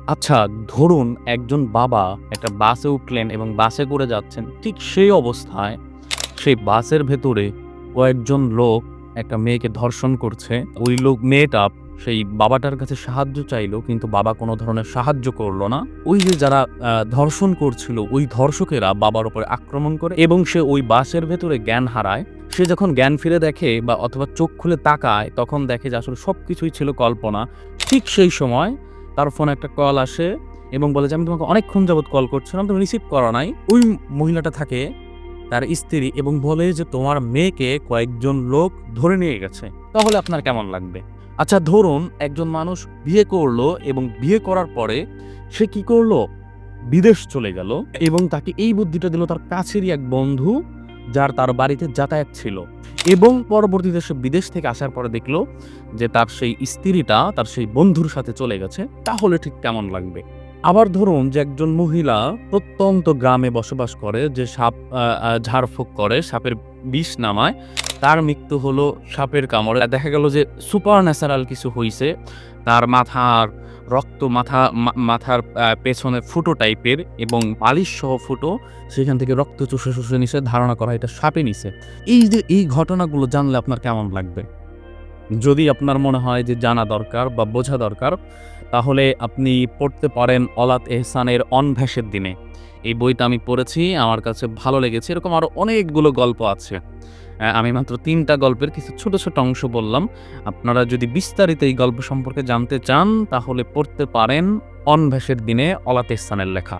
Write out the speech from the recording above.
আচ্ছা, ধরুন একজন বাবা একটা বাসে উঠলেন এবং বাসে করে যাচ্ছেন। ঠিক সেই অবস্থায় সেই বাসের ভেতরে কয়েকজন লোক একটা মেয়েকে ধর্ষণ করছে। ওই মেয়েটা সেই বাবাটার কাছে সাহায্য চাইলো, কিন্তু বাবা কোনো ধরনের সাহায্য করলো না। ওই যে যারা ধর্ষণ করছিল, ওই ধর্ষকেরা বাবার উপরে আক্রমণ করে এবং সে ওই বাসের ভেতরে জ্ঞান হারায়। সে যখন জ্ঞান ফিরে দেখে বা অথবা চোখ খুলে তাকায়, তখন দেখে যে আসলে সবকিছুই ছিল কল্পনা। ঠিক সেই সময় তার ফোনে একটা কল আসে এবং বলে যে, "আমি তোমাকে অনেকক্ষণ যাবৎ কল করছিলাম, তুমি রিসিভ করো নাই।" ওই মহিলাটা থাকে তার স্ত্রী এবং বলে যে, "তোমার মেয়েকে কয়েকজন লোক ধরে নিয়ে গেছে।" তাহলে আপনার কেমন লাগবে? আচ্ছা, ধরুন একজন মানুষ বিয়ে করলো এবং বিয়ে করার পরে সে কি করলো? বিদেশ চলে গেল এবং তাকে এই বুদ্ধিটা দিল তার কাছেরই এক বন্ধু, যার তার বাড়িতে যাতায়াত ছিল, এবং পরবর্তীতে সে বিদেশ থেকে আসার পরে দেখল যে তার সেই স্ত্রীটা তার সেই বন্ধুর সাথে চলে গেছে। তাহলে ঠিক কেমন লাগবে? আবার ধরুন যে একজন মহিলা প্রত্যন্ত গ্রামে বসবাস করে, যে সাপ ঝাড়ফুঁক করে, সাপের বিষ নামায়। তার মৃত্যু হলো সাপের কামড়ে। দেখা গেল যে সুপার ন্যাচারাল কিছু হইছে। তার মাথার রক্ত, মাথার পেছনে ফুটো টাইপের এবং বালিশ সহ ফুটো, সেখান থেকে রক্ত চুষে নিছে। ধারণা করা হয় এটা সাপে নিছে। এই যে এই ঘটনাগুলো জানলে আপনার কেমন লাগবে? যদি আপনার মনে হয় যে জানা দরকার বা বোঝা দরকার, তাহলে আপনি পড়তে পারেন অলাত এহসানের 'অনভ্যাসের দিনে'। এই বইটা আমি পড়েছি, আমার কাছে ভালো লেগেছে। এরকম আরো অনেকগুলো গল্প আছে। আমি মাত্র ৩ টা গল্পের কিছু ছোট, ছোট অংশ বললাম। আপনারা যদি বিস্তারিত এই গল্প সম্পর্কে জানতে চান, তাহলে পড়তে পারেন 'অনভ্যাসের দিনে' অলাত এহসানের লেখা।